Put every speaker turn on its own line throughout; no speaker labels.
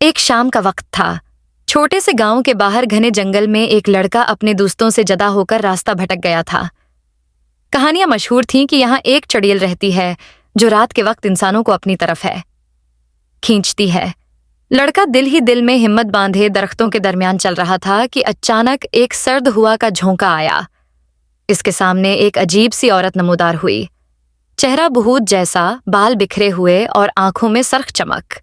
एक शाम का वक्त था। छोटे से गांव के बाहर घने जंगल में एक लड़का अपने दोस्तों से जदा होकर रास्ता भटक गया था। कहानियां मशहूर थीं कि यहाँ एक चड़ैल रहती है जो रात के वक्त इंसानों को अपनी तरफ है खींचती है। लड़का दिल ही दिल में हिम्मत बांधे दरख्तों के दरमियान चल रहा था कि अचानक एक सर्द हुआ का झोंका आया। इसके सामने एक अजीब सी औरत नमूदार हुई। चेहरा बहूत जैसा, बाल बिखरे हुए और आंखों में सरख चमक।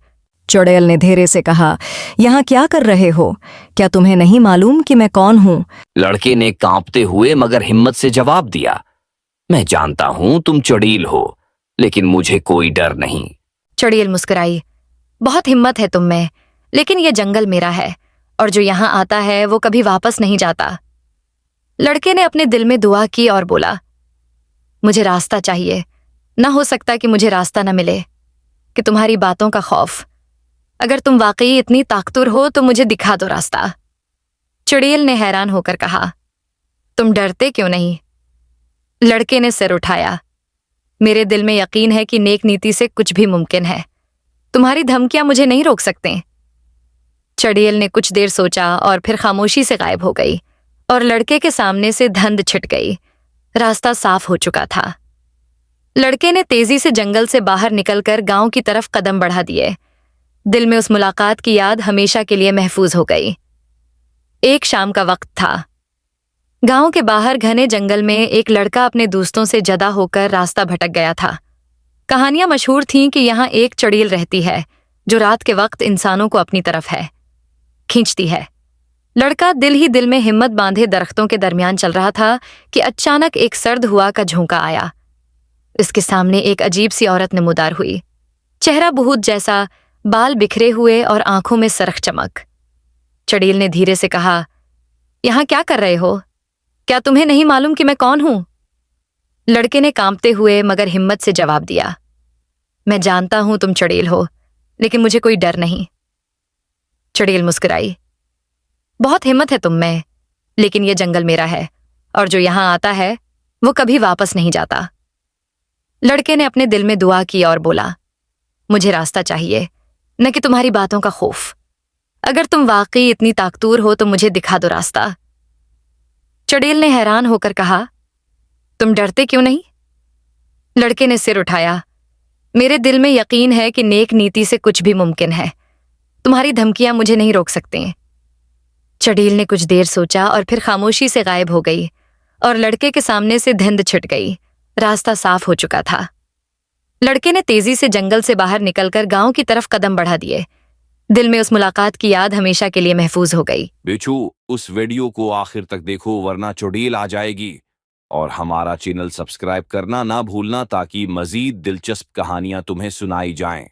चुड़ैल ने धीरे से कहा, यहाँ क्या कर रहे हो? क्या तुम्हें नहीं मालूम कि मैं कौन हूँ?
लड़के ने कांपते हुए मगर हिम्मत से जवाब दिया, मैं जानता हूं तुम चुड़ैल हो, लेकिन मुझे कोई डर नहीं।
चड़ैल मुस्कुराई, बहुत हिम्मत है तुम में, लेकिन यह जंगल मेरा है और जो यहाँ आता है वो कभी वापस नहीं जाता। लड़के ने अपने दिल में दुआ की और बोला, मुझे रास्ता चाहिए। ना हो सकता कि मुझे रास्ता न मिले, कि तुम्हारी बातों का खौफ। अगर तुम वाकई इतनी ताकतवर हो तो मुझे दिखा दो रास्ता। चुड़ैल ने हैरान होकर कहा, तुम डरते क्यों नहीं? लड़के ने सिर उठाया, मेरे दिल में यकीन है कि नेक नीति से कुछ भी मुमकिन है। तुम्हारी धमकियां मुझे नहीं रोक सकते। चुड़ैल ने कुछ देर सोचा और फिर खामोशी से गायब हो गई और लड़के के सामने से धुंध छिट गई। रास्ता साफ हो चुका था। लड़के ने तेजी से जंगल से बाहर निकलकर गांव की तरफ कदम बढ़ा दिए। दिल में उस मुलाकात की याद हमेशा के लिए महफूज हो गई। एक शाम का वक्त था। गांव के बाहर घने जंगल में एक लड़का अपने दोस्तों से जदा होकर रास्ता भटक गया था। कहानियां मशहूर थीं कि यहाँ एक चड़ैल रहती है जो रात के वक्त इंसानों को अपनी तरफ है खींचती है। लड़का दिल ही दिल में हिम्मत बांधे दरख्तों के दरमियान चल रहा था कि अचानक एक सर्द हुआ का झोंका आया। इसके सामने एक अजीब सी औरत नमूदार हुई। चेहरा बहूत जैसा, बाल बिखरे हुए और आंखों में सरख चमक। चड़ैल ने धीरे से कहा, यहाँ क्या कर रहे हो? क्या तुम्हें नहीं मालूम कि मैं कौन हूं? लड़के ने कांपते हुए मगर हिम्मत से जवाब दिया, मैं जानता हूं तुम चड़ैल हो, लेकिन मुझे कोई डर नहीं। चड़ैल मुस्कुराई, बहुत हिम्मत है तुम में, लेकिन यह जंगल मेरा है और जो यहां आता है वो कभी वापस नहीं जाता। लड़के ने अपने दिल में दुआ की और बोला, मुझे रास्ता चाहिए, न कि तुम्हारी बातों का खौफ। अगर तुम वाकई इतनी ताकतवर हो तो मुझे दिखा दो रास्ता। चड़ैल ने हैरान होकर कहा, तुम डरते क्यों नहीं? लड़के ने सिर उठाया, मेरे दिल में यकीन है कि नेक नीति से कुछ भी मुमकिन है। तुम्हारी धमकियां मुझे नहीं रोक सकती। चड़ैल ने कुछ देर सोचा और फिर खामोशी से गायब हो गई और लड़के के सामने से धुंध छिट गई। रास्ता साफ हो चुका था। लड़के ने तेजी से जंगल से बाहर निकलकर गांव की तरफ कदम बढ़ा दिए। दिल में उस मुलाकात की याद हमेशा के लिए महफूज हो गई।
बिच्छू, उस वीडियो को आखिर तक देखो वरना चुड़ैल आ जाएगी। और हमारा चैनल सब्सक्राइब करना ना भूलना ताकि मजीद दिलचस्प कहानियां तुम्हें सुनाई जाएं।